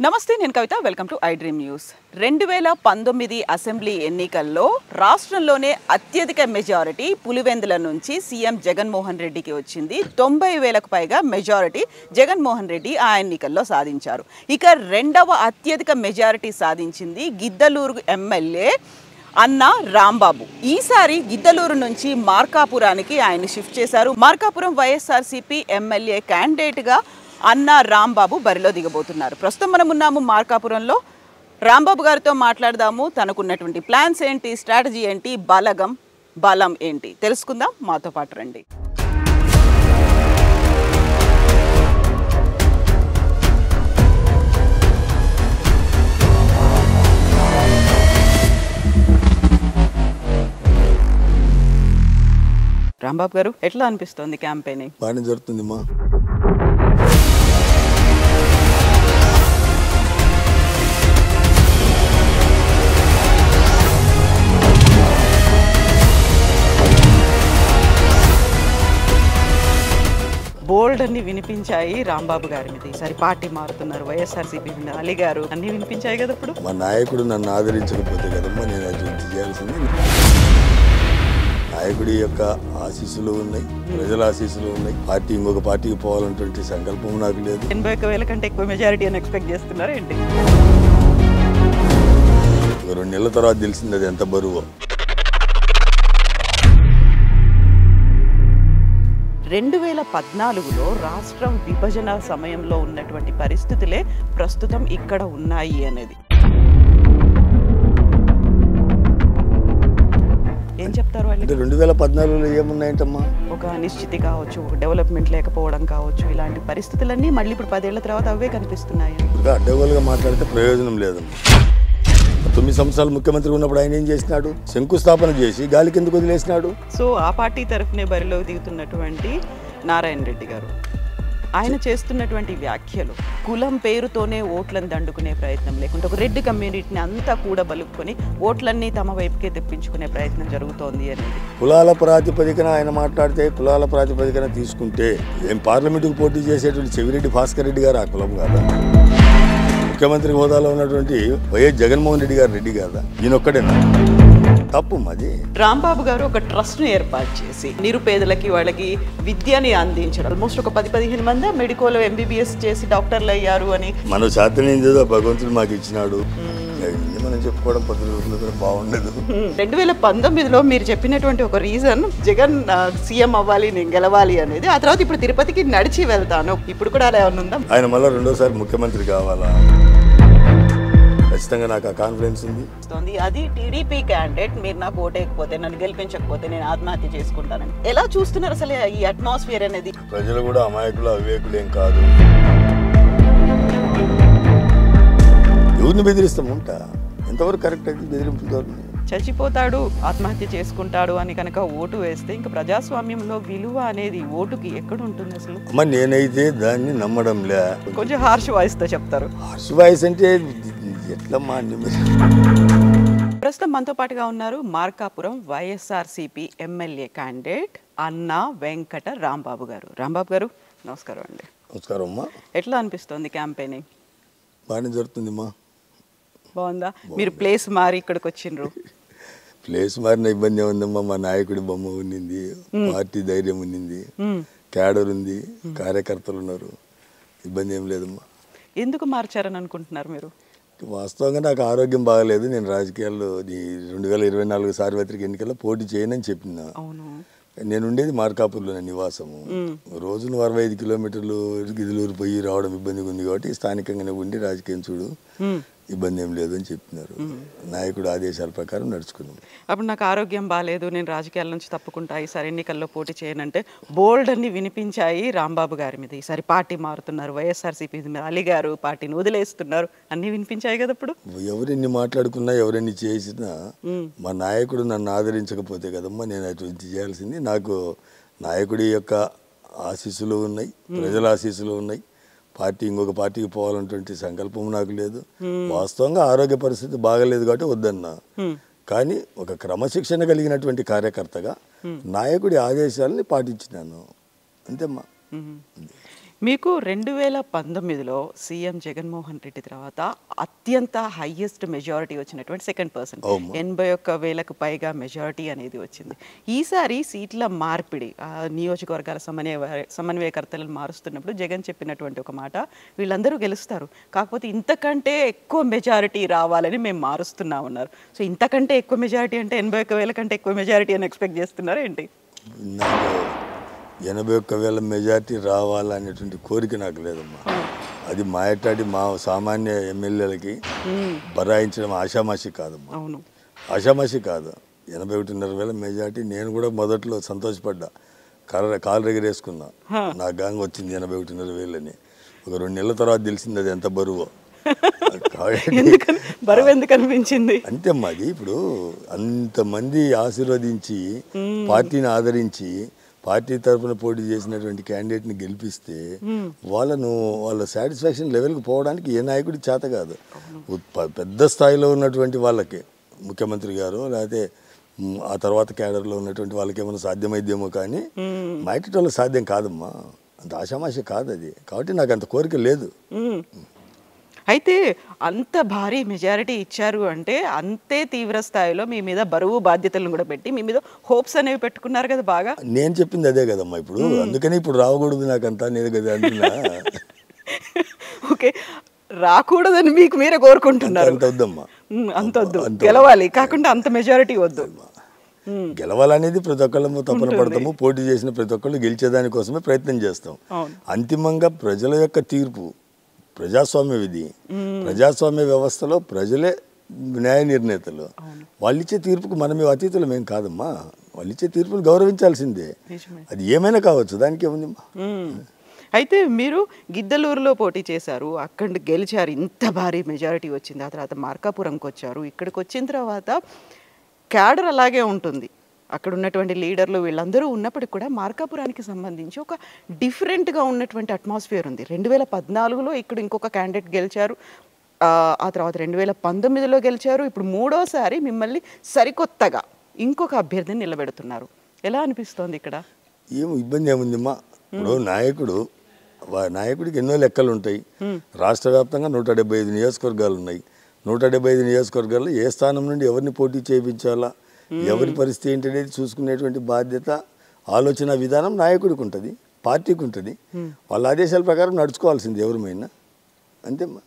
నమస్తే, నేను కవిత. Welcome to I dream news. 2019 assembly ఎన్నికల్లో రాష్ట్రంలోనే అత్యధిక మెజారిటీ పులివెందుల నుంచి సీఎం జగన్మోహన్ రెడ్డికి వచ్చింది. 90,000కు పైగా మెజారిటీ జగన్మోహన్ రెడ్డి ఆ ఎన్నికల్లో సాధించారు. ఇక రెండవ అత్యధిక మెజారిటీ సాధించింది గిద్దలూరు ఎమ్మెల్యే అన్న రాంబాబు. ఈసారి గిద్దలూరు నుంచి మార్కాపురానికి ఆయన షిఫ్ట్ చేశారు. మార్కాపురం వైఎస్ఆర్సీపీ ఎమ్మెల్యే క్యాండిడేట్గా అన్న రాంబాబు బరిలో దిగబోతున్నారు. ప్రస్తుతం మనం ఉన్నాము మార్కాపురంలో. రాంబాబు గారితో మాట్లాడదాము. తనకున్నటువంటి ప్లాన్స్ ఏంటి, స్ట్రాటజీ ఏంటి, బలం ఏంటి తెలుసుకుందాం. మాతో పాటు రండి. రాంబాబు గారు, ఎట్లా అనిపిస్తోంది క్యాంపెయినింగ్? బాగానే జరుగుతుంది మా. బోల్డ్ అన్ని వినిపించాయి రాంబాబు గారి మీద. ఈసారి పార్టీ మారుతున్నారు, వైఎస్ఆర్సీపీ మీద అలీ గారు అన్ని వినిపించాయి కదా. ఇప్పుడు మా నాయకుడు నన్ను ఆదరించకపోతే కదమ్మా నేను అభివృద్ధి చేయాల్సింది. నాయకుడి యొక్క ఆశీస్సులు ఉన్నాయి, ప్రజల ఆశీస్సులు ఉన్నాయి. పార్టీ ఇంకొక పార్టీకి పోవాలన్నటువంటి సంకల్పం నాకు లేదు. 81,000 కంటే ఎక్కువ మెజారిటీ అని ఎక్స్పెక్ట్ చేస్తున్నారు ఏంటి? 2 నెలల తర్వాత తెలిసింది అది ఎంత బరువు. 2014లో రాష్ట్రం విభజన సమయంలో ఉన్నటువంటి పరిస్థితులే ప్రస్తుతం ఇక్కడ ఉన్నాయి అనేది ఏం చెప్తారు వాళ్ళు? 2014లో ఏమున్నాయంటమ్మా? ఒక అనిశ్చితి కావచ్చు, డెవలప్మెంట్ లేకపోవడం కావచ్చు, ఇలాంటి పరిస్థితులన్నీ మళ్ళీ ఇప్పుడు 10 ఏళ్ల తర్వాత అవే కనిపిస్తున్నాయి. ఇప్పుడు అడ్డగోలుగా మాట్లాడితే ప్రయోజనం లేదమ్మా. 9 సంవత్సరాలు ముఖ్యమంత్రి ఉన్నప్పుడు ఆయన ఏం చేసినాడు? శంకుస్థాపన చేసి గాలి కిందకు వదిలేసినాడు. సో ఆ పార్టీ తరఫునే బరిలో దిగుతున్నటువంటి నారాయణ రెడ్డి గారు ఆయన చేస్తున్నటువంటి వ్యాఖ్యలు కులం పేరుతోనే ఓట్లను దండుకునే ప్రయత్నం, లేకుంటే ఒక రెడ్డి కమ్యూనిటీని అంతా కూడా బలుపుకొని ఓట్లన్నీ తమ వైపుకే తెప్పించుకునే ప్రయత్నం జరుగుతోంది అనేది. కులాల ప్రాతిపదికన ఆయన మాట్లాడితే, కులాల ప్రాతిపదికన తీసుకుంటే ఏం పార్లమెంటుకు పోటీ చేసేటువంటి చెవిరెడ్డి భాస్కర్ రెడ్డి గారు ఆ కులం కాదా? ముఖ్యమంత్రి హోదాలో ఉన్నటువంటి వైఎస్ జగన్మోహన్ రెడ్డి గారు రెడ్డి కాదా? ఈయనొక్కడేనా? తప్పు మాది. రాంబాబు గారు ఒక ట్రస్ట్ను ఏర్పాటు చేసి నిరుపేదలకి వాళ్ళకి విద్యని అందించడం. ఆల్మోస్ట్ ఒక 10-15 మంది మెడికోలో ఎంబీబీఎస్ చేసి డాక్టర్లు అయ్యారు అని మన శాతనేందో భగవంతుడు మాకు ఇచ్చినాడు. మనం చెప్పుకోవడం పద్ధతులు కూడా బాగుండదు. 2019లో మీరు చెప్పినటువంటి ఒక రీజన్ జగన్ సీఎం అవ్వాలి, నేను గెలవాలి అనేది. ఆ తర్వాత ఇప్పుడు తిరుపతికి నడిచి వెళ్తాను, ఇప్పుడు కూడా అలా ఏమన్నా ఉందా? ఆయన మళ్ళీ రెండోసారి ముఖ్యమంత్రి కావాలా? ఖచ్చితంగా నాకు ఆ కాన్ఫిడెన్స్ ఉంది. అది టీడీపీ క్యాండిడేట్, మీరు నాకు ఓటేయకపోతే, నన్ను గెలిపించకపోతే నేను ఆత్మహత్య చేసుకుంటానని ఎలా చూస్తున్నారు అసలు ఈ అట్మాస్ఫియర్ అనేది? ప్రజలు కూడా అమాయకులు, అవివేకులు ఏం కాదు. ఎవరిని బెదిరిస్తామంట? ఎంతవరకు కరెక్ట్ అయితే బెదిరింపుతో చచ్చిపోతాడు, ఆత్మహత్య చేసుకుంటాడు అని కనుక ఓటు వేస్తే ఇంకా ప్రజాస్వామ్యంలో విలువ అనేది ఓటుకి ఎక్కడ ఉంటుంది అసలు? అమ్మ నేనైతే దాన్ని నమ్మడంలే. కొంచెం హార్ష్ వాయిస్ తో చెప్తారు. హార్ష్ వాయిస్ అంటే ఎట్లమ్మా? ప్రస్తుతం మనతో పాటుగా ఉన్నారు మార్కాపురం వైఎస్ఆర్సీపీ ఎమ్మెల్యే క్యాండిడేట్ అన్న వెంకట రాంబాబు గారు. రాంబాబు గారు నమస్కారం అండి. నమస్కారం అమ్మా. ఎట్లా అనిపిస్తోంది క్యాంపెయినింగ్? బాగానే జరుగుతుంది అమ్మా. బాగుందా? మీరు ప్లేస్ మారి ఇక్కడికి వచ్చిండ్రు. ప్లేస్ మారిన ఇబ్బంది ఉందమ్మా. మా నాయకుడి బొమ్మ ఉన్నింది, పార్టీ ధైర్యం ఉన్నింది, క్యాడర్ ఉంది, కార్యకర్తలు ఉన్నారు. ఇబ్బంది ఏం లేదమ్మా. ఎందుకు మార్చారని అనుకుంటున్నారు మీరు? వాస్తవంగా నాకు ఆరోగ్యం బాగలేదు. నేను రాజకీయాల్లో 2024 సార్వత్రిక ఎన్నికల్లో పోటీ చేయనని చెప్పిన. నేను ఉండేది మార్కాపూర్లో నివాసము. రోజును 65 కిలోమీటర్లు గిద్దలూరు పోయి రావడం ఇబ్బందిగా ఉంది కాబట్టి స్థానికంగానే ఉండి రాజకీయం చూడు, ఇబ్బంది ఏం లేదు అని చెప్పినారు. నాయకుడు ఆదేశాల ప్రకారం నడుచుకున్నాం. అప్పుడు నాకు ఆరోగ్యం బాగాలేదు, నేను రాజకీయాల నుంచి తప్పుకుంటా, ఈసారి ఎన్నికల్లో పోటీ చేయనంటే బోల్డ్ అన్ని వినిపించాయి రాంబాబు గారి మీద. ఈసారి పార్టీ మారుతున్నారు, వైఎస్ఆర్సీపీ మీద అలీ గారు పార్టీని వదిలేస్తున్నారు, అన్ని వినిపించాయి కదా. ఇప్పుడు ఎవరెన్ని మాట్లాడుకున్నా, ఎవరెన్ని చేసినా మా నాయకుడు నన్ను ఆదరించకపోతే కదమ్మా నేను అభివృద్ధి చేయాల్సింది. నాకు నాయకుడి యొక్క ఆశీస్సులు ఉన్నాయి, ప్రజల ఆశీస్సులు ఉన్నాయి. పార్టీ ఇంకొక పార్టీకి పోవాలన్నటువంటి సంకల్పం నాకు లేదు. వాస్తవంగా ఆరోగ్య పరిస్థితి బాగలేదు కాబట్టి వద్దన్నా. కానీ ఒక క్రమశిక్షణ కలిగినటువంటి కార్యకర్తగా నాయకుడి ఆదేశాలని పాటించినాను అంతేమ్మా. మీకు 2019లో సీఎం జగన్మోహన్ రెడ్డి తర్వాత అత్యంత హైయెస్ట్ మెజారిటీ వచ్చినటువంటి సెకండ్ పర్సన్, 81,000కు పైగా మెజారిటీ అనేది వచ్చింది. ఈసారి సీట్ల మార్పిడి, నియోజకవర్గాల సమన్వయకర్తలను మారుస్తున్నప్పుడు జగన్ చెప్పినటువంటి ఒక మాట, వీళ్ళందరూ గెలుస్తారు, కాకపోతే ఇంతకంటే ఎక్కువ మెజారిటీ రావాలని మేము మారుస్తున్నామన్నారు. సో ఇంతకంటే ఎక్కువ మెజారిటీ అంటే 81,000 కంటే ఎక్కువ మెజారిటీ అని ఎక్స్పెక్ట్ చేస్తున్నారు ఏంటి? 81,000 మెజార్టీ రావాలనేటువంటి కోరిక నాకు లేదమ్మా. అది మాట్లాడి మా సామాన్య ఎమ్మెల్యేలకి బరాయించడం ఆషామాషి కాదమ్మా. అవును, ఆషామాషి కాదు. 81,500 మెజార్టీ నేను కూడా మొదట్లో సంతోషపడ్డా, కాలు ఎగరేసుకున్నా. నా గాంగ్ వచ్చింది 81,500 అని. ఒక 2 నెలల తర్వాత తెలిసింది అది ఎంత బరువో. బరువు ఎందుకు అనిపించింది అంటే మాది ఇప్పుడు అంతమంది ఆశీర్వదించి పార్టీని ఆదరించి పార్టీ తరఫున పోటీ చేసినటువంటి క్యాండిడేట్ని గెలిపిస్తే వాళ్ళ సాటిస్ఫాక్షన్ లెవెల్కి పోవడానికి ఏ నాయకుడికి చేత కాదు. పెద్ద స్థాయిలో ఉన్నటువంటి వాళ్ళకి, ముఖ్యమంత్రి గారు లేకపోతే ఆ తర్వాత క్యాడర్లో ఉన్నటువంటి వాళ్ళకి ఏమైనా సాధ్యమైద్దేమో, కానీ మైటి వాళ్ళకి సాధ్యం కాదమ్మా. అంత ఆషామాషి కాదు అది. కాబట్టి నాకు అంత కోరిక లేదు. అయితే అంత భారీ మెజారిటీ ఇచ్చారు అంటే అంతే తీవ్ర స్థాయిలో మీ మీద బరువు బాధ్యతలను కూడా పెట్టి మీ మీద హోప్స్ అనేవి పెట్టుకున్నారు కదా బాగా. నేను చెప్పింది అదే కదమ్మా ఇప్పుడు. అందుకని ఇప్పుడు రాకూడదు నాకంతా, నేను కదా అంటున్నా. ఓకే, రాకూడదని మీకు మీరే కోరుకుంటున్నారు. అంత వద్దమ్మా, అంత వద్దు, గెలవాలి కాకుండా అంత మెజారిటీ వద్దు. గెలవాలనేది ప్రతి ఒక్కళ్ళము తపన పడతాము. పోటీ చేసిన ప్రతి ఒక్కళ్ళు గెలిచేదాని కోసమే ప్రయత్నం చేస్తాం. అంతిమంగా ప్రజల యొక్క తీర్పు, ప్రజాస్వామ్య విధి, ప్రజాస్వామ్య వ్యవస్థలో ప్రజలే న్యాయ నిర్ణేతలు. వాళ్ళు ఇచ్చే తీర్పుకు మనమే అతీతులం ఏం కాదమ్మా. వాళ్ళు ఇచ్చే తీర్పును గౌరవించాల్సిందే, అది ఏమైనా కావచ్చు, దానికి ఏముందమ్మా. అయితే మీరు గిద్దలూరులో పోటీ చేశారు, అక్కడ గెలిచారు, ఇంత భారీ మెజారిటీ వచ్చింది. ఆ తర్వాత మార్కాపురంకి వచ్చారు. ఇక్కడికి వచ్చిన తర్వాత క్యాడర్ అలాగే ఉంటుంది, అక్కడ ఉన్నటువంటి లీడర్లు వీళ్ళందరూ ఉన్నప్పటికీ కూడా మార్కాపురానికి సంబంధించి ఒక డిఫరెంట్గా ఉన్నటువంటి అట్మాస్ఫియర్ ఉంది. 2014లో ఇక్కడ ఇంకొక క్యాండిడేట్ గెలిచారు, ఆ తర్వాత 2019లో గెలిచారు. ఇప్పుడు మూడోసారి మిమ్మల్ని సరికొత్తగా ఇంకొక అభ్యర్థిని నిలబెడుతున్నారు. ఎలా అనిపిస్తోంది ఇక్కడ? ఏం ఇబ్బంది ఏముందమ్మా. ఇప్పుడు నాయకుడికి ఎన్నో లెక్కలు ఉంటాయి. రాష్ట్ర వ్యాప్తంగా 175 నియోజకవర్గాలు ఉన్నాయి. 175 నియోజకవర్గాల్లో ఏ స్థానం నుండి ఎవరిని పోటీ చేయించాలా, ఎవరి పరిస్థితి ఏంటి అనేది చూసుకునేటువంటి బాధ్యత, ఆలోచన విధానం నాయకుడికి ఉంటుంది, పార్టీకి ఉంటుంది. వాళ్ళ ఆదేశాల ప్రకారం నడుచుకోవాల్సింది ఎవరిమైనా, అంతేమ్మా.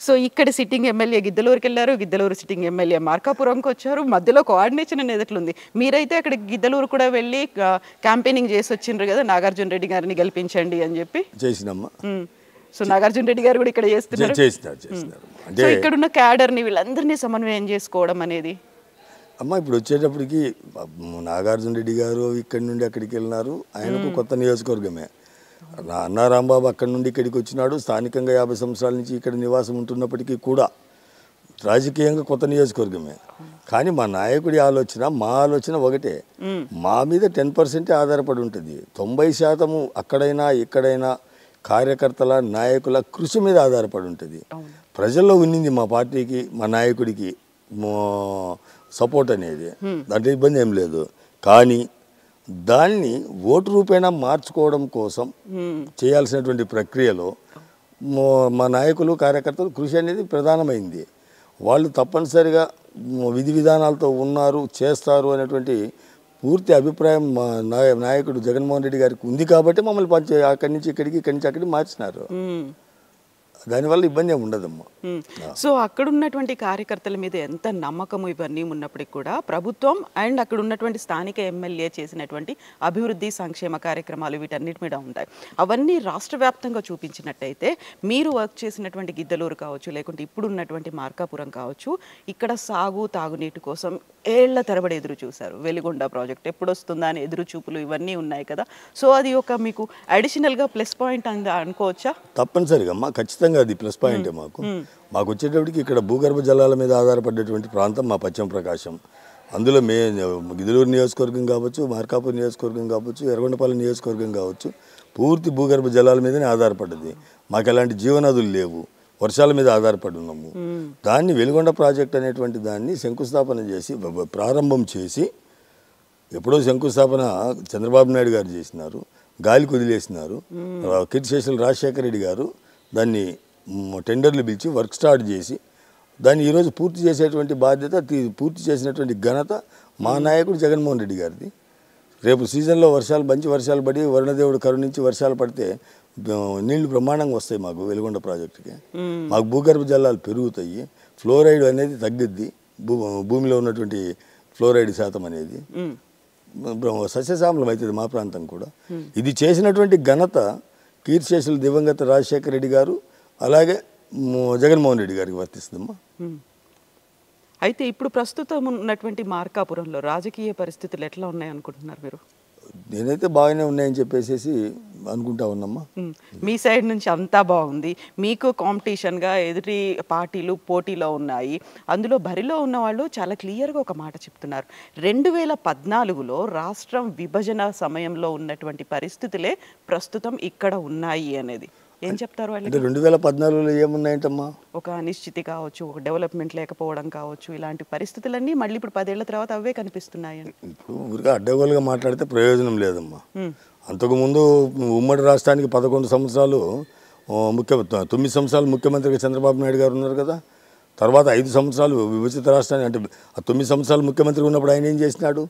సో ఇక్కడ సిట్టింగ్ ఎమ్మెల్యే గిద్దలూరుకి వెళ్ళారు, గిద్దలూరు సిట్టింగ్ ఎమ్మెల్యే మార్కాపురంకి వచ్చారు. మధ్యలో కోఆర్డినేషన్ అనేది ఎట్లుంది? మీరైతే అక్కడ గిద్దలూరు కూడా వెళ్ళి క్యాంపెయినింగ్ చేసి వచ్చిండ్రు కదా, నాగార్జున రెడ్డి గారిని గెలిపించండి అని చెప్పి. చేసినమ్మా. సో నాగార్జున రెడ్డి గారు కూడా ఇక్కడ చేస్తున్నారు. సో ఇక్కడ ఉన్న క్యాడర్ని వీళ్ళందరినీ సమన్వయం చేసుకోవడం అనేది. అమ్మ ఇప్పుడు వచ్చేటప్పటికి నాగార్జున రెడ్డి గారు ఇక్కడి నుండి అక్కడికి వెళ్ళినారు. ఆయనకు కొత్త నియోజకవర్గమే. అన్నా రాంబాబు అక్కడి నుండి ఇక్కడికి వచ్చినాడు. స్థానికంగా 50 సంవత్సరాల నుంచి ఇక్కడ నివాసం ఉంటున్నప్పటికీ కూడా రాజకీయంగా కొత్త నియోజకవర్గమే. కానీ మా నాయకుడి ఆలోచన, మా ఆలోచన ఒకటే. మా మీద 10% ఆధారపడి ఉంటుంది. 90% అక్కడైనా ఇక్కడైనా కార్యకర్తల, నాయకుల కృషి మీద ఆధారపడి ఉంటుంది. ప్రజల్లో ఉన్నింది మా పార్టీకి, మా నాయకుడికి సపోర్ట్ అనేది, దాంట్లో ఇబ్బంది ఏం లేదు. కానీ దాన్ని ఓటు రూపేణా మార్చుకోవడం కోసం చేయాల్సినటువంటి ప్రక్రియలో మా నాయకులు, కార్యకర్తలు కృషి అనేది ప్రధానమైంది. వాళ్ళు తప్పనిసరిగా విధి విధానాలతో ఉన్నారు, చేస్తారు అనేటువంటి పూర్తి అభిప్రాయం మా నాయకుడు జగన్మోహన్ రెడ్డి గారికి ఉంది. కాబట్టి మమ్మల్ని అక్కడి నుంచి ఇక్కడికి, ఇక్కడి నుంచి అక్కడికి మార్చినారు. దానివల్ల ఇబ్బంది ఏమి ఉండదమ్మా. సో అక్కడ ఉన్నటువంటి కార్యకర్తల మీద ఎంత నమ్మకము ఇవన్నీ ఉన్నప్పటికీ కూడా ప్రభుత్వం అండ్ అక్కడ ఉన్నటువంటి స్థానిక ఎమ్మెల్యే చేసినటువంటి అభివృద్ధి సంక్షేమ కార్యక్రమాలు వీటన్నిటి మీద ఉంటాయి. అవన్నీ రాష్ట్ర వ్యాప్తంగా చూపించినట్టయితే మీరు వర్క్ చేసినటువంటి గిద్దలూరు కావచ్చు, లేకుంటే ఇప్పుడు ఉన్నటువంటి మార్కాపురం కావచ్చు, ఇక్కడ సాగు తాగునీటి కోసం ఏళ్ల తరబడి ఎదురు చూశారు. వెలిగొండ ప్రాజెక్ట్ ఎప్పుడు వస్తుందా అని ఎదురు చూపులు ఇవన్నీ ఉన్నాయి కదా. సో అది ఒక మీకు అడిషనల్గా ప్లస్ పాయింట్ అనుకోవచ్చా? తప్పనిసరిగా అమ్మా, ఖచ్చితంగా అది ప్లస్ పాయింటే. మాకు వచ్చేటప్పటికి ఇక్కడ భూగర్భ జలాల మీద ఆధారపడేటువంటి ప్రాంతం మా పశ్చిమ ప్రకాశం. అందులో గిద్దలూరు నియోజకవర్గం కావచ్చు, మార్కాపూర్ నియోజకవర్గం కావచ్చు, ఎర్రగొండపాలెం నియోజకవర్గం కావచ్చు, పూర్తి భూగర్భ జలాల మీదనే ఆధారపడ్డది. మాకు ఎలాంటి జీవనదులు లేవు, వర్షాల మీద ఆధారపడి ఉన్నాము. దాన్ని వెలిగొండ ప్రాజెక్ట్ అనేటువంటి దాన్ని శంకుస్థాపన చేసి, ప్రారంభం చేసి, ఎప్పుడో శంకుస్థాపన చంద్రబాబు నాయుడు గారు చేసినారు. గాలికి వదిలేసినారు. కీర్తిశేషులు రాజశేఖర రెడ్డి గారు దాన్ని టెండర్లు పిలిచి వర్క్ స్టార్ట్ చేసి దాన్ని ఈరోజు పూర్తి చేసేటువంటి బాధ్యత, పూర్తి చేసినటువంటి ఘనత మా నాయకుడు జగన్మోహన్ రెడ్డి గారిది. రేపు సీజన్లో మంచి వర్షాలు పడి వరుణదేవుడు కరుణించి వర్షాలు పడితే నీళ్లు బ్రహ్మాండంగా వస్తాయి మాకు వెలుగొండ ప్రాజెక్టుకి. మాకు భూగర్భ జలాలు పెరుగుతాయి, ఫ్లోరైడ్ అనేది తగ్గిద్ది, భూమిలో ఉన్నటువంటి ఫ్లోరైడ్ శాతం అనేది సస్యశ్యామలం అవుతుంది మా ప్రాంతం కూడా. ఇది చేసినటువంటి ఘనత కీర్తిశేషులు దివంగత రాజశేఖర రెడ్డి గారు అలాగే జగన్మోహన్ రెడ్డి గారికి వర్తిస్తుందమ్మా. అయితే ఇప్పుడు ప్రస్తుతం ఉన్నటువంటి మార్కాపురంలో రాజకీయ పరిస్థితులు ఎట్లా ఉన్నాయనుకుంటున్నారు మీరు? నేనైతే బాగానే ఉన్నాయని చెప్పేసి అనుకుంటా ఉన్నామ్మా. మీ సైడ్ నుంచి అంతా బాగుంది, మీకు కాంపిటీషన్గా ఎదుటి పార్టీలు పోటీలో ఉన్నాయి, అందులో బరిలో ఉన్న వాళ్ళు చాలా క్లియర్గా ఒక మాట చెప్తున్నారు, 2014లో రాష్ట్రం విభజన సమయంలో ఉన్నటువంటి పరిస్థితులే ప్రస్తుతం ఇక్కడ ఉన్నాయి అనేది. ఏం చెప్తారు వాళ్ళు? అంటే 2014లో ఏమున్నాయంటమ్మా? ఒక అనిశ్చితి కావచ్చు, ఒక డెవలప్మెంట్ లేకపోవడం కావచ్చు, ఇలాంటి పరిస్థితులన్నీ మళ్ళీ ఇప్పుడు 10 ఏళ్ల తర్వాత అవే కనిపిస్తున్నాయి. ఇప్పుడు ఊరిగా అడ్డగోలుగా మాట్లాడితే ప్రయోజనం లేదమ్మా. అంతకుముందు ఉమ్మడి రాష్ట్రానికి 11 సంవత్సరాలు 9 సంవత్సరాలు ముఖ్యమంత్రిగా చంద్రబాబు నాయుడు గారు ఉన్నారు కదా. తర్వాత 5 సంవత్సరాలు విభజిత రాష్ట్రానికి, అంటే 9 సంవత్సరాలు ముఖ్యమంత్రిగా ఉన్నప్పుడు ఆయన ఏం చేసినాడు?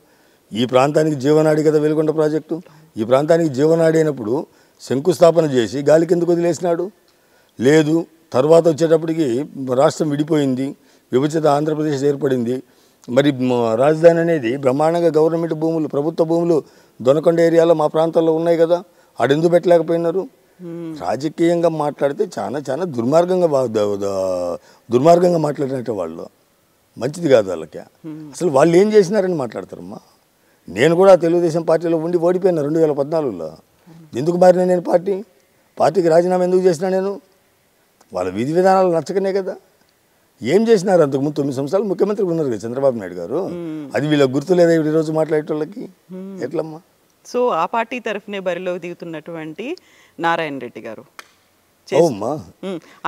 ఈ ప్రాంతానికి జీవనాడి కదా వెలుగొండ ప్రాజెక్టు. ఈ ప్రాంతానికి జీవనాడి అయినప్పుడు శంకుస్థాపన చేసి గాలి కిందకు వదిలేసినాడు. లేదు, తర్వాత వచ్చేటప్పటికి రాష్ట్రం విడిపోయింది, విభజిత ఆంధ్రప్రదేశ్ ఏర్పడింది. మరి రాజధాని అనేది బ్రహ్మాండంగా గవర్నమెంట్ భూములు, ప్రభుత్వ భూములు దొనకొండ ఏరియాలో మా ప్రాంతాల్లో ఉన్నాయి కదా, ఆడెందుకు పెట్టలేకపోయినారు? రాజకీయంగా మాట్లాడితే చాలా చాలా దుర్మార్గంగా మాట్లాడినట్టు వాళ్ళు, మంచిది కాదు వాళ్ళకి. అసలు వాళ్ళు ఏం చేసినారని మాట్లాడతారమ్మా. నేను కూడా తెలుగుదేశం పార్టీలో ఉండి ఓడిపోయినా 2014లో. ఎందుకు మారినా నేను పార్టీకి రాజీనామా ఎందుకు చేసినా? నేను వాళ్ళ విధి విధానాలు నచ్చకనే కదా. ఏం చేసినారు? అంతకుముందు 9 సంవత్సరాలు ముఖ్యమంత్రి ఉన్నారు కదా చంద్రబాబు నాయుడు గారు. అది వీళ్ళకి గుర్తు లేదా ఈరోజు మాట్లాడేటోళ్ళకి? ఎట్లమ్మా? సో ఆ పార్టీ తరఫునే బరిలో దిగుతున్నటువంటి నారాయణ రెడ్డి గారు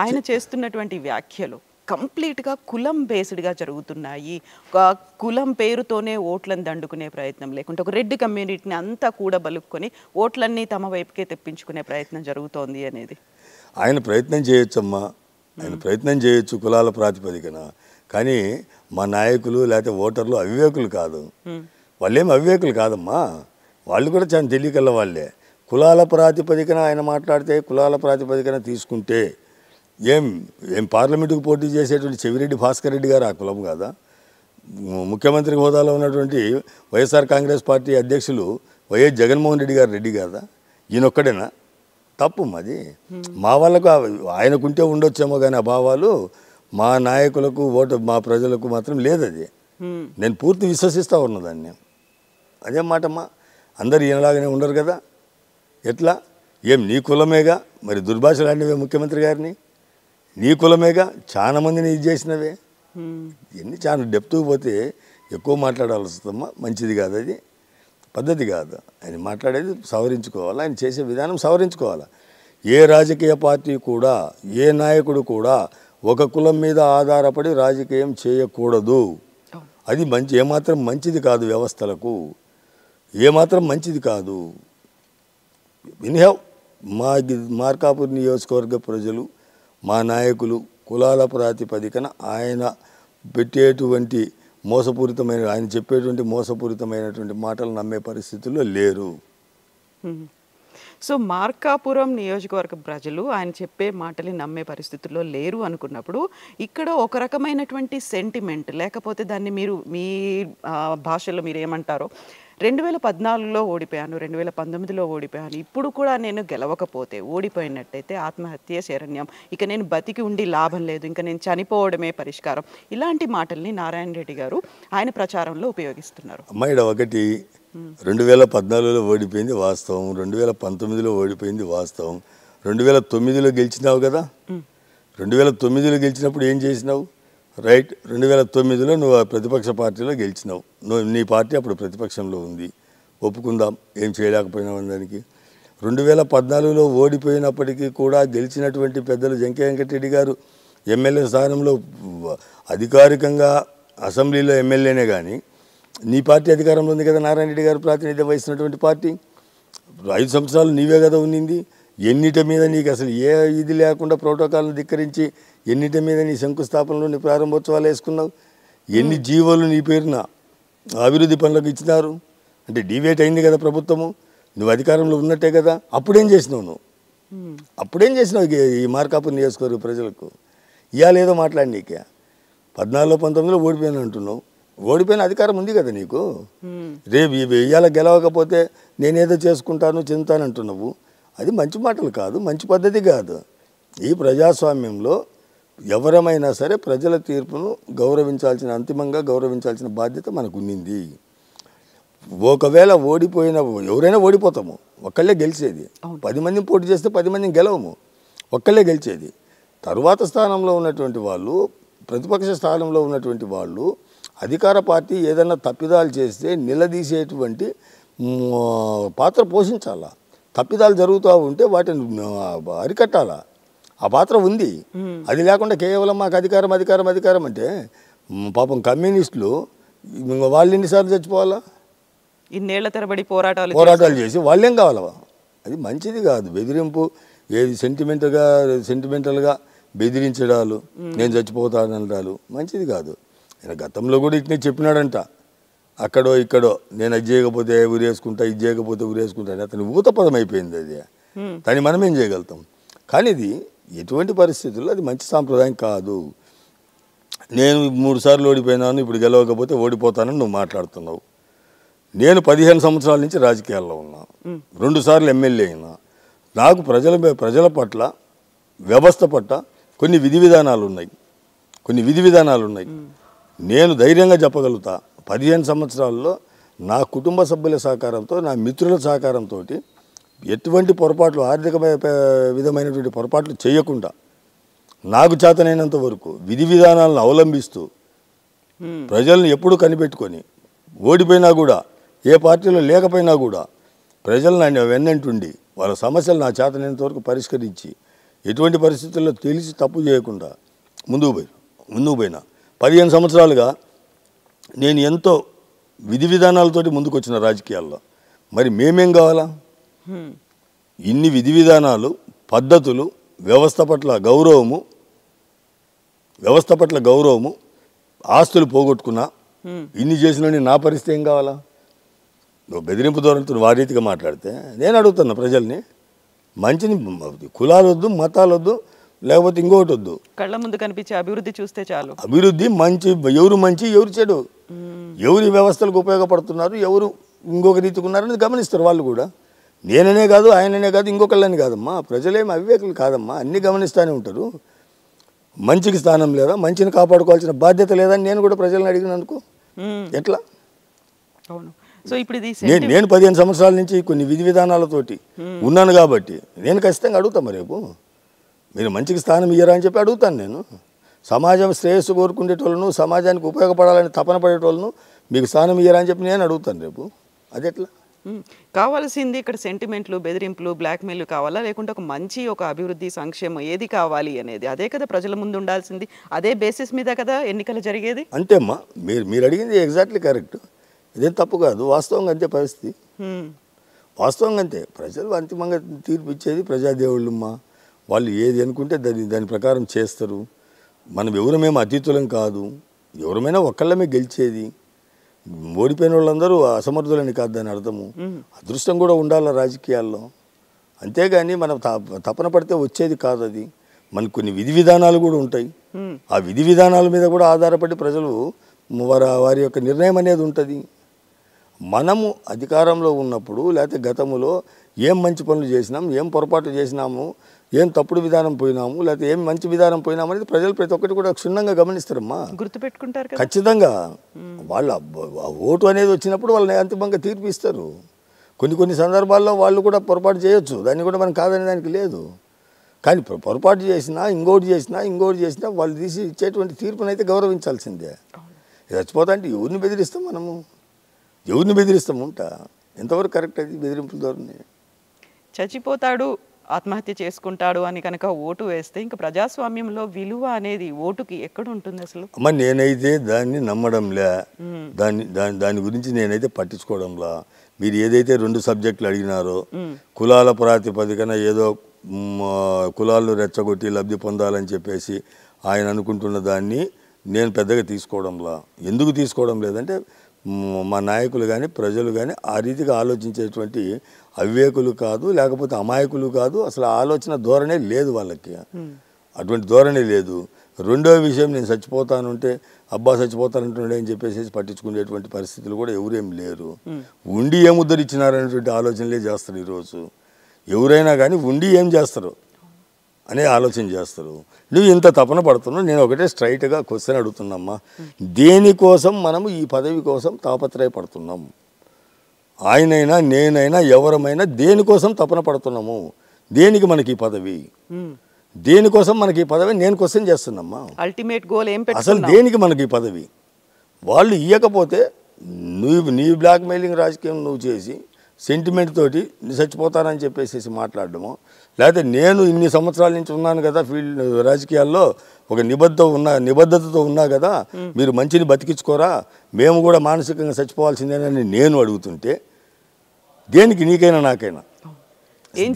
ఆయన చేస్తున్నటువంటి వ్యాఖ్యలు కంప్లీట్గా కులం బేస్డ్గా జరుగుతున్నాయి. ఒక కులం పేరుతోనే ఓట్లను దండుకునే ప్రయత్నం, లేకుంటే ఒక రెడ్ కమ్యూనిటీని అంతా కూడా బలుక్కొని ఓట్లన్నీ తమ వైపుకే తెప్పించుకునే ప్రయత్నం జరుగుతోంది అనేది. ఆయన ప్రయత్నం చేయొచ్చమ్మా, ఆయన ప్రయత్నం చేయొచ్చు కులాల ప్రాతిపదికన. కానీ మా నాయకులు లేకపోతే ఓటర్లు అవివేకులు కాదు. వాళ్ళేం అవివేకులు కాదమ్మా, వాళ్ళు కూడా చాలా తెలియకల్ల వాళ్ళే. కులాల ప్రాతిపదికన ఆయన మాట్లాడితే, కులాల ప్రాతిపదికన తీసుకుంటే ఏం పార్లమెంటుకు పోటీ చేసేటువంటి చెవిరెడ్డి భాస్కర్ రెడ్డి గారు ఆ కులం కాదా? ముఖ్యమంత్రి హోదాలో ఉన్నటువంటి వైఎస్ఆర్ కాంగ్రెస్ పార్టీ అధ్యక్షులు వైఎస్ జగన్మోహన్ రెడ్డి గారు రెడ్డి కాదా? ఈయనొక్కడేనా? తప్పు అది. మా వాళ్ళకు ఆయనకుంటే ఉండొచ్చేమో కానీ ఆ భావాలు మా నాయకులకు మా ప్రజలకు మాత్రం లేదది. నేను పూర్తి విశ్వసిస్తూ ఉన్నదాన్ని. అదే మాటమ్మా, అందరు ఈయనలాగానే ఉండరు కదా. ఎట్లా? నీ కులమేగా మరి దుర్భాషలాడినవే ముఖ్యమంత్రి గారిని, నీ కులమేగా చాలా మందిని ఇది చేసినవే. ఇవన్నీ చాలా డెప్త్కి పోతే ఎక్కువ మాట్లాడాల్సి వస్తుందమ్మా. మంచిది కాదు, అది పద్ధతి కాదు. ఆయన మాట్లాడేది సవరించుకోవాలి, ఆయన చేసే విధానం సవరించుకోవాలి. ఏ రాజకీయ పార్టీ కూడా, ఏ నాయకుడు కూడా ఒక కులం మీద ఆధారపడి రాజకీయం చేయకూడదు. అది ఏమాత్రం మంచిది కాదు, వ్యవస్థలకు ఏమాత్రం మంచిది కాదు. మార్కాపూర్ నియోజకవర్గ ప్రజలు, మా నాయకులు కులాల ప్రాతిపదికన ఆయన పెట్టేటువంటి ఆయన చెప్పేటువంటి మోసపూరితమైనటువంటి మాటలు నమ్మే పరిస్థితుల్లో లేరు. సో మార్కాపురం నియోజకవర్గ ప్రజలు ఆయన చెప్పే మాటలు నమ్మే పరిస్థితుల్లో లేరు అనుకున్నప్పుడు ఇక్కడ ఒక రకమైనటువంటి సెంటిమెంట్, లేకపోతే దాన్ని మీరు మీ భాషలో మీరు ఏమంటారో, 2014లో ఓడిపోయాను, 2019లో ఓడిపోయాను, ఇప్పుడు కూడా నేను గెలవకపోతే ఓడిపోయినట్టయితే ఆత్మహత్య శరణ్యం, ఇక నేను బతికి ఉండి లాభం లేదు, ఇంకా నేను చనిపోవడమే పరిష్కారం, ఇలాంటి మాటల్ని నారాయణ రెడ్డి గారు ఆయన ప్రచారంలో ఉపయోగిస్తున్నారు. అమ్మాయి ఒకటి 2014లో ఓడిపోయింది వాస్తవం, 2019లో ఓడిపోయింది వాస్తవం. 2009లో గెలిచినావు కదా. 2009లో గెలిచినప్పుడు ఏం చేసినావు? రైట్, 2009లో నువ్వు ప్రతిపక్ష పార్టీలో గెలిచినావు. నీ పార్టీ అప్పుడు ప్రతిపక్షంలో ఉంది, ఒప్పుకుందాం, ఏం చేయలేకపోయినావు దానికి. 2014లో ఓడిపోయినప్పటికీ కూడా గెలిచినటువంటి పెద్దలు జంకే వెంకటరెడ్డి గారు ఎమ్మెల్యే స్థానంలో అధికారికంగా అసెంబ్లీలో ఎమ్మెల్యేనే కానీ నీ పార్టీ అధికారంలో ఉంది కదా. నారాయణ రెడ్డి గారు ప్రాతినిధ్యం వహిస్తున్నటువంటి పార్టీ 5 సంవత్సరాలు నీవే కదా ఉన్నింది. ఎన్నిటి మీద నీకు అసలు ఏ ఇది లేకుండా ప్రోటోకాల్ని ధిక్కరించి ఎన్నిటి మీద నీ శంకుస్థాపనలో నీ ప్రారంభోత్సవాలు వేసుకున్నావు. ఎన్ని జీవోలు నీ పేరున అభివృద్ధి పనులకు ఇచ్చినారు. అంటే డివేట్ అయింది కదా ప్రభుత్వము, నువ్వు అధికారంలో ఉన్నట్టే కదా. అప్పుడేం చేసినావు నువ్వు? అప్పుడేం చేసినావు ఈ మార్కాపు నియోజకవర్గ ప్రజలకు? ఇవాళ ఏదో మాట్లాడి నీకే 14, 19లో ఓడిపోయాను అంటున్నావు. ఓడిపోయిన అధికారం ఉంది కదా నీకు. రేపు ఇవాళ గెలవకపోతే నేనేదో చేసుకుంటాను చెందుతాను అంటున్నావు. అది మంచి మాటలు కాదు, మంచి పద్ధతి కాదు. ఈ ప్రజాస్వామ్యంలో ఎవరమైనా సరే ప్రజల తీర్పును గౌరవించాల్సిన, అంతిమంగా గౌరవించాల్సిన బాధ్యత మనకు ఉన్నింది. ఒకవేళ ఓడిపోయిన ఎవరైనా ఓడిపోతాము, ఒక్కళ్ళే గెలిచేది. 10 మందిని పోటీ చేస్తే 10 మందిని గెలవము, ఒక్కళ్ళే గెలిచేది. తరువాత స్థానంలో ఉన్నటువంటి వాళ్ళు, ప్రతిపక్ష స్థానంలో ఉన్నటువంటి వాళ్ళు అధికార పార్టీ ఏదైనా తప్పిదాలు చేస్తే నిలదీసేటువంటి పాత్ర పోషించాలా. తప్పిదాలు జరుగుతూ ఉంటే వాటిని అరికట్టాలా. ఆ పాత్ర ఉంది. అది లేకుండా కేవలం మాకు అధికారం అధికారం అధికారం అంటే పాపం కమ్యూనిస్టులు వాళ్ళు ఎన్నిసార్లు చచ్చిపోవాలా? ఇన్నేళ్ల తరబడి పోరాటాలు చేసి వాళ్ళేం కావాలా? అది మంచిది కాదు. బెదిరింపు, ఏది సెంటిమెంటల్గా బెదిరించడాలు, నేను చచ్చిపోతానడాలు మంచిది కాదు. ఆయన గతంలో కూడా ఇట్నే చెప్పినాడంట, అక్కడో ఇక్కడో నేను అది చేయకపోతే ఊరేసుకుంటా, ఇది చేయకపోతే ఊరేసుకుంటా అని. అతని ఊతపదం అయిపోయింది అది. దాన్ని మనం ఏం చేయగలుగుతాం? కానీ ఇది ఎటువంటి పరిస్థితుల్లో అది మంచి సాంప్రదాయం కాదు. నేను 3 సార్లు ఓడిపోయినాను, ఇప్పుడు గెలవకపోతే ఓడిపోతానని నువ్వు మాట్లాడుతున్నావు. నేను 15 సంవత్సరాల నుంచి రాజకీయాల్లో ఉన్నా, 2 సార్లు ఎమ్మెల్యే అయినా. నాకు ప్రజల పట్ల, వ్యవస్థ పట్ల కొన్ని విధి విధానాలు ఉన్నాయి. నేను ధైర్యంగా చెప్పగలుగుతా, 15 సంవత్సరాల్లో నా కుటుంబ సభ్యుల సహకారంతో, నా మిత్రుల సహకారంతో ఎటువంటి పొరపాట్లు, ఆర్థిక విధమైనటువంటి పొరపాట్లు చేయకుండా నాకు చేతనైనంత వరకు విధి విధానాలను అవలంబిస్తూ ప్రజలను ఎప్పుడూ కనిపెట్టుకొని, ఓడిపోయినా కూడా, ఏ పార్టీలో లేకపోయినా కూడా ప్రజలను వెన్నంటుండి వాళ్ళ సమస్యలు నా చేతనైనంత వరకు పరిష్కరించి, ఎటువంటి పరిస్థితుల్లో తెలిసి తప్పు చేయకుండా ముందుకు పోయినా 15 సంవత్సరాలుగా నేను ఎంతో విధి విధానాలతోటి ముందుకు వచ్చిన రాజకీయాల్లో. మరి మేమేం కావాలా? ఇన్ని విధి విధానాలు, పద్ధతులు, వ్యవస్థ పట్ల గౌరవము, ఆస్తులు పోగొట్టుకున్నా, ఇన్ని చేసిన నా పరిస్థితి ఏం కావాలా? నువ్వు బెదిరింపు ధోరణితో ఆ రీతిగా మాట్లాడితే నేను అడుగుతున్నా ప్రజల్ని, మంచిని, కులాలు వద్దు, మతాలు వద్దు, లేకపోతే ఇంకొకటి వద్దు, కళ్ళ ముందు కనిపించే అభివృద్ధి చూస్తే చాలు. అభివృద్ధి మంచి, ఎవరు చెడు, ఎవరి వ్యవస్థలకు ఉపయోగపడుతున్నారు, ఎవరు ఇంకొక రీతికి ఉన్నారని గమనిస్తారు వాళ్ళు కూడా. నేననే కాదు, ఆయననే కాదు, ఇంకొకళ్ళని కాదమ్మా. ప్రజలేమి అవివేకులు కాదమ్మా, అన్నీ గమనిస్తూనే ఉంటారు. మంచికి స్థానం లేదా, మంచిని కాపాడుకోవాల్సిన బాధ్యత లేదని నేను కూడా ప్రజలను అడిగినందుకు ఎట్లా? అవును. సో ఇప్పుడు ఇది నేను 15 సంవత్సరాల నుంచి కొన్ని విధి విధానాలతోటి ఉన్నాను కాబట్టి నేను ఖచ్చితంగా అడుగుతాను. రేపు మీరు మంచికి స్థానం ఇయ్యరా అని చెప్పి అడుగుతాను. నేను సమాజం శ్రేయస్సు కోరుకునేటోళ్ళను, సమాజానికి ఉపయోగపడాలని తపన పడేటోళ్ళను మీకు స్థానం ఇయ్యరా అని చెప్పి నేను అడుగుతాను రేపు. అది ఎట్లా? కావాల్సింది ఇక్కడ సెంటిమెంట్లు, బెదిరింపులు, బ్లాక్మెయిల్ కావాలా, లేకుంటే ఒక అభివృద్ధి, సంక్షేమం ఏది కావాలి అనేది అదే కదా ప్రజల ముందు ఉండాల్సింది. అదే బేసిస్ మీద కదా ఎన్నికలు జరిగేది. అంతేమ్మా, మీరు అడిగింది ఎగ్జాక్ట్లీ కరెక్ట్. ఇదేం తప్పు కాదు, వాస్తవంగా అంతే పరిస్థితి. వాస్తవంగా అంతే. ప్రజలు అంతిమంగా తీర్పు ఇచ్చేది ప్రజాదేవుళ్ళమ్మా. వాళ్ళు ఏది అనుకుంటే దాని ప్రకారం చేస్తారు. మనం ఎవరమేమో అతీతులం కాదు, ఎవరమైనా ఒక్కళ్ళమే గెలిచేది. ఓడిపోయిన వాళ్ళందరూ అసమర్థులని కాదు దాని అర్థము. అదృష్టం కూడా ఉండాలి రాజకీయాల్లో. అంతేగాని మనం తపన పడితే వచ్చేది కాదు అది. మనకు కొన్ని విధి విధానాలు కూడా ఉంటాయి. ఆ విధి విధానాల మీద కూడా ఆధారపడి ప్రజలు వారి యొక్క నిర్ణయం అనేది ఉంటుంది. మనము అధికారంలో ఉన్నప్పుడు, లేకపోతే గతంలో ఏం మంచి పనులు చేసినాం, ఏం పొరపాటు చేసినాము, ఏం తప్పుడు విధానం పోయినాము, లేకపోతే ఏం మంచి విధానం పోయినాము అనేది ప్రజలు ప్రతి ఒక్కటి కూడా క్షుణ్ణంగా గమనిస్తారమ్మా, గుర్తుపెట్టుకుంటారు ఖచ్చితంగా. వాళ్ళ ఓటు అనేది వచ్చినప్పుడు వాళ్ళని అంతిమంగా తీర్పు ఇస్తారు. కొన్ని సందర్భాల్లో వాళ్ళు కూడా పొరపాటు చేయొచ్చు, దాన్ని కూడా మనం కాదనే దానికి లేదు. కానీ పొరపాటు చేసినా, ఇంకోటి చేసినా వాళ్ళు తీసి ఇచ్చేటువంటి తీర్పునైతే గౌరవించాల్సిందే. చచ్చిపోతా అంటే ఎవరిని బెదిరిస్తాం మనము? ఎవరిని బెదిరిస్తాము? ఎంతవరకు కరెక్ట్ అది బెదిరింపుల ద్వారా? చచ్చిపోతాడు ఆత్మహత్య చేసుకుంటాడు అని కనుక ఓటు వేస్తే ఇంకా ప్రజాస్వామ్యంలో విలువ అనేది ఓటుకి ఎక్కడ ఉంటుంది అసలు? అమ్మ నేనైతే దాన్ని నమ్మడంలే, దాని గురించి నేనైతే పట్టించుకోవడంలా. మీరు ఏదైతే 2 సబ్జెక్టులు అడిగినారో, కులాల ప్రాతిపదికన ఏదో కులాలను రెచ్చగొట్టి లబ్ధి పొందాలని చెప్పేసి ఆయన అనుకుంటున్న దాన్ని నేను పెద్దగా తీసుకోవడంలా. ఎందుకు తీసుకోవడం లేదంటే మా నాయకులు కానీ ప్రజలు కానీ ఆ రీతిగా ఆలోచించేటువంటి అవివేకులు కాదు, లేకపోతే అమాయకులు కాదు, అసలు ఆలోచన ధోరణే లేదు వాళ్ళకి, అటువంటి ధోరణే లేదు. రెండో విషయం, నేను చచ్చిపోతానుంటే అబ్బా చచ్చిపోతానంటుండే అని చెప్పేసి పట్టించుకునేటువంటి పరిస్థితులు కూడా ఎవరేం లేరు. ఉండి ఏం ఉద్ధరించినారనేటువంటి ఆలోచనలే చేస్తారు ఈరోజు. ఎవరైనా కానీ ఉండి ఏం చేస్తారు అనే ఆలోచన చేస్తారు. నువ్వు ఇంత తపన పడుతున్నావు, నేను ఒకటే స్ట్రైట్గా క్వశ్చన్ అడుగుతున్నామ్మా, దేనికోసం మనము ఈ పదవి కోసం తాపత్రయపడుతున్నాం? ఆయనైనా నేనైనా ఎవరమైనా దేనికోసం తపన పడుతున్నాము? దేనికి మనకి ఈ పదవి? దేనికోసం మనకి ఈ పదవి నేను క్వశ్చన్ చేస్తున్నామ్మా. అల్టిమేట్ గోల్ ఏం పెట్టుకున్నావు? అసలు దేనికి మనకి ఈ పదవి? వాళ్ళు ఇవ్వకపోతే నీ బ్లాక్మెయిలింగ్ రాజకీయం నువ్వు చేసి సెంటిమెంట్ తోటి చచ్చిపోతానని చెప్పేసి మాట్లాడడము, లేకపోతే నేను ఇన్ని సంవత్సరాల నుంచి ఉన్నాను కదా ఫీల్డ్ రాజకీయాల్లో, ఒక నిబద్ధతతో ఉన్నా కదా, మీరు మంచిని బతికించుకోరా, మేము కూడా మానసికంగా చచ్చిపోవాల్సిందేనని నేను అడుగుతుంటే దేనికి? నీకైనా నాకైనా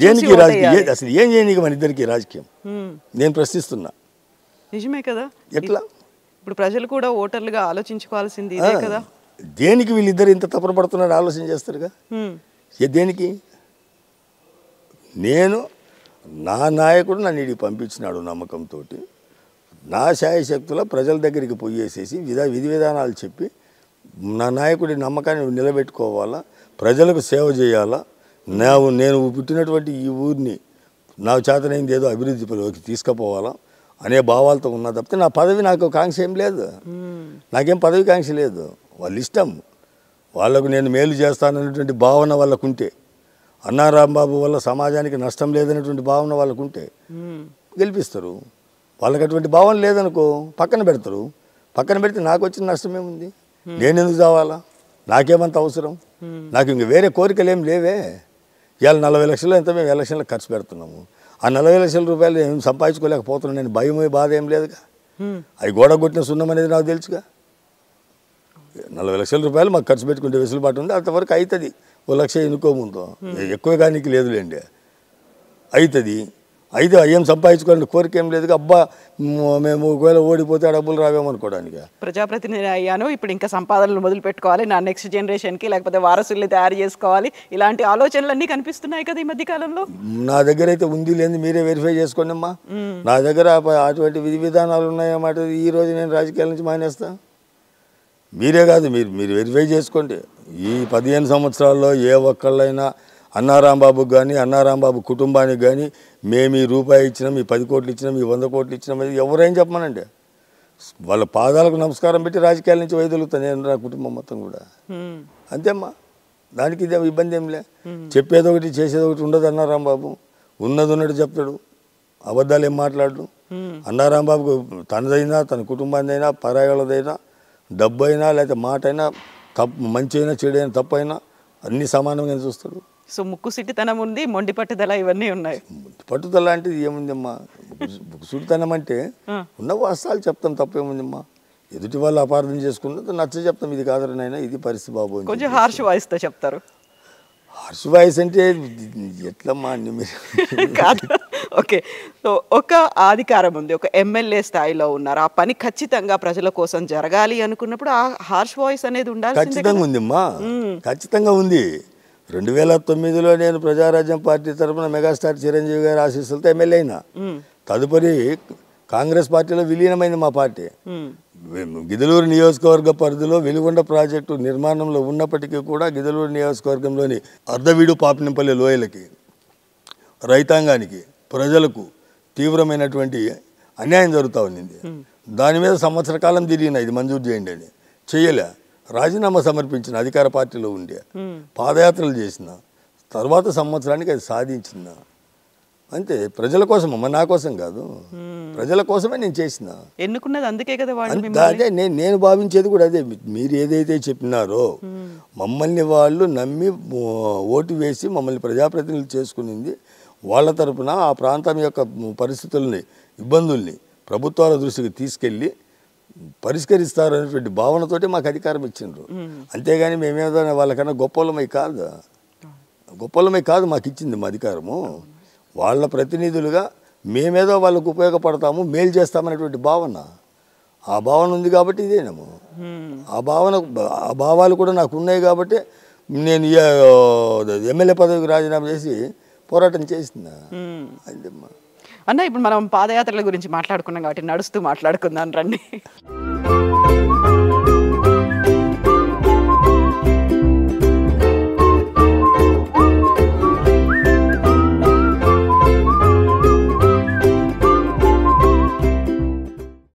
దేనికి రాజకీయం? అసలు ఏం చేయనీకి మన ఇద్దరికి రాజకీయం? నేను ప్రశ్నిస్తున్నా. నిజమే కదా. ఎట్లా? ఇప్పుడు ప్రజలు కూడా ఓటర్లుగా ఆలోచించుకోవాల్సింది ఇదే కదా. దేనికి వీళ్ళిద్దరు ఇంత తపన పడుతున్నాడు ఆలోచన చేస్తారుగా? దేనికి? నేను నా నాయకుడు నన్ను ఇడికి పంపించినాడు నమ్మకంతో, నా శాయశక్తుల ప్రజల దగ్గరికి పోయేసేసి విధి విధానాలు చెప్పి నా నాయకుడి నమ్మకాన్ని నిలబెట్టుకోవాలా, ప్రజలకు సేవ చేయాలా, నేను పుట్టినటువంటి ఈ ఊరిని నాకు చేతనైంది ఏదో అభివృద్ధిలోకి తీసుకుపోవాలా అనే భావాలతో ఉన్నా తప్పితే నా పదవి నాకు కాంక్ష ఏం లేదు. నాకేం పదవి కాంక్ష లేదు. వాళ్ళ ఇష్టం, వాళ్ళకు నేను మేలు చేస్తాననేటువంటి భావన వాళ్ళకుంటే, అన్నా రాంబాబు వల్ల సమాజానికి నష్టం లేదనేటువంటి భావన వాళ్ళకుంటే గెలిపిస్తారు. వాళ్ళకి అటువంటి భావన లేదనుకో పక్కన పెడతారు. పక్కన పెడితే నాకు వచ్చిన నష్టం ఏముంది? నేను ఎందుకు చావాలా? నాకేమంత అవసరం? నాకు ఇంక వేరే కోరికలు ఏం లేవే. ఇవాళ 40 లక్షలు ఎంత మేము ఎలక్షన్లకు ఖర్చు పెడుతున్నాము. ఆ 40 లక్షల రూపాయలు ఏం సంపాదించుకోలేకపోతున్నాను. నేను భయం బాధ ఏం లేదుగా. అవి గోడ కొట్టిన సున్నం అనేది నాకు తెలుసుగా. 40 లక్షల రూపాయలు మాకు ఖర్చు పెట్టుకుంటే వెసులుబాటు ఉంది, అంతవరకు అవుతుంది. 1 లక్ష ఎన్నుకోముందో ఎక్కువ కానీ లేదులేండి, అవుతుంది. అయితే ఏం సంపాదించుకోవాలని కోరిక ఏం లేదుగా. అబ్బా మేము ఒకవేళ ఓడిపోతే ఆ డబ్బులు రావేమనుకోవడానికి. ప్రజాప్రతినిధి అయ్యాను, ఇప్పుడు ఇంకా సంపాదనలు మొదలు పెట్టుకోవాలి, నా నెక్స్ట్ జనరేషన్కి లేకపోతే వారసుల్ని తయారు చేసుకోవాలి, ఇలాంటి ఆలోచనలన్నీ కనిపిస్తున్నాయి కదా ఈ మధ్య కాలంలో. నా దగ్గర అయితే ఉంది లేదు మీరే వెరిఫై చేసుకోండి అమ్మా. నా దగ్గర అటువంటి విధి విధానాలు ఉన్నాయన్నమాట. ఈరోజు నేను రాజకీయాల నుంచి మానేస్తా. మీరే కాదు, మీరు వెరిఫై చేసుకోండి. ఈ 15 సంవత్సరాల్లో ఏ ఒక్కళ్ళైనా అన్నారాంబాబుకి కానీ అన్నారాంబాబు కుటుంబానికి కానీ మేము ఈ రూపాయి ఇచ్చినాం, ఈ 10 కోట్లు ఇచ్చినాం, ఈ 100 కోట్లు ఇచ్చినాం అది ఎవరైనా చెప్పమనండి. వాళ్ళ పాదాలకు నమస్కారం పెట్టి రాజకీయాల నుంచి వైదొలుగుతాను నేను, నా కుటుంబం మొత్తం కూడా. అంతేమ్మా, దానికి ఇదే ఇబ్బంది ఏం లే. చెప్పేది ఒకటి చేసేది ఒకటి ఉండదు. అన్నారాంబాబు ఉన్నది ఉన్నట్టు చెప్తాడు, అబద్ధాలు ఏం మాట్లాడు. అన్నారాంబాబుకు తనదైనా తన కుటుంబానిదైనా పరాయాలదైనా డబ్బు అయినా లేకపోతే మాట అయినా తప్పు, మంచి అయినా చెడు అయినా తప్పు అయినా అన్నీ సమానంగా చూస్తాడు. సో ముక్కు సిట్టితనం ఉంది, మొండి పట్టుదల ఇవన్నీ ఉన్నాయి. పట్టుదల అంటే ఏముందమ్మా? సుడితనం అంటే ఉన్న వాస్తవాలు చెప్తాం, తప్పేముందమ్మా? ఎదుటి వాళ్ళు అపార్థం చేసుకున్నది నచ్చ చెప్తాం, ఇది కాదనైనా ఇది పరిస్థితి బాబు. కొంచెం హార్ష్ వాయిస్తో చెప్తారు. హార్ష్ వాయిస్ అంటే ఎట్లమ్మా అన్ని మీరు కాదు. ఓకే, సో ఒక అధికారం ఉంది, ఒక ఎమ్మెల్యే స్థాయిలో ఉన్నారు, ఆ పని ఖచ్చితంగా ప్రజల కోసం జరగాలి అనుకున్నప్పుడు ఆ హార్ష్ వాయిస్ అనేది ఉండాలి. ఖచ్చితంగా ఉందమ్మా, ఖచ్చితంగా ఉంది. 2009లో నేను ప్రజారాజ్యం పార్టీ తరఫున మెగాస్టార్ చిరంజీవి గారి ఆశీస్సులతో ఎమ్మెల్యే అయినా. తదుపరి కాంగ్రెస్ పార్టీలో విలీనమైంది మా పార్టీ. గిదలూరు నియోజకవర్గ పరిధిలో వెలుగొండ ప్రాజెక్టు నిర్మాణంలో ఉన్నప్పటికీ కూడా గిదలూరు నియోజకవర్గంలోని అర్ధవీడు పాపినిపల్లి లోయలకి, రైతాంగానికి, ప్రజలకు తీవ్రమైనటువంటి అన్యాయం జరుగుతూ ఉంది. దాని మీద సంవత్సర కాలం తిరిగిన ఇది మంజూరు చేయండి అని చెయ్యలే. రాజీనామా సమర్పించిన అధికార పార్టీలో ఉండే, పాదయాత్రలు చేసిన తర్వాత సంవత్సరానికి అది సాధించిన. అంతే, ప్రజల కోసం అమ్మ, నా కోసం కాదు, ప్రజల కోసమే నేను చేసిన. ఎన్నుకున్నది అందుకే కదా. అదే నేను భావించేది కూడా అదే. మీరు ఏదైతే చెప్పినారో మమ్మల్ని వాళ్ళు నమ్మి ఓటు వేసి మమ్మల్ని ప్రజాప్రతినిధులు చేసుకునింది వాళ్ళ తరపున ఆ ప్రాంతం యొక్క పరిస్థితుల్ని, ఇబ్బందుల్ని ప్రభుత్వాల దృష్టికి తీసుకెళ్ళి పరిష్కరిస్తారనేటువంటి భావనతోటి మాకు అధికారం ఇచ్చిండ్రు. అంతేగాని మేమేదో వాళ్ళకన్నా గొప్పలమై కాదు మాకు ఇచ్చింది మా అధికారము. వాళ్ళ ప్రతినిధులుగా మేమేదో వాళ్ళకు ఉపయోగపడతాము, మేలు చేస్తామనేటువంటి భావన, ఆ భావన ఉంది కాబట్టి ఇదేనేమో. ఆ భావాలు కూడా నాకు ఉన్నాయి కాబట్టి నేను ఎమ్మెల్యే పదవికి రాజీనామా చేసి పోరాటం చేసిన. అన్న ఇప్పుడు మనం పాదయాత్రల గురించి మాట్లాడుకున్నాం కాబట్టి నడుస్తూ మాట్లాడుకుందాం రండి.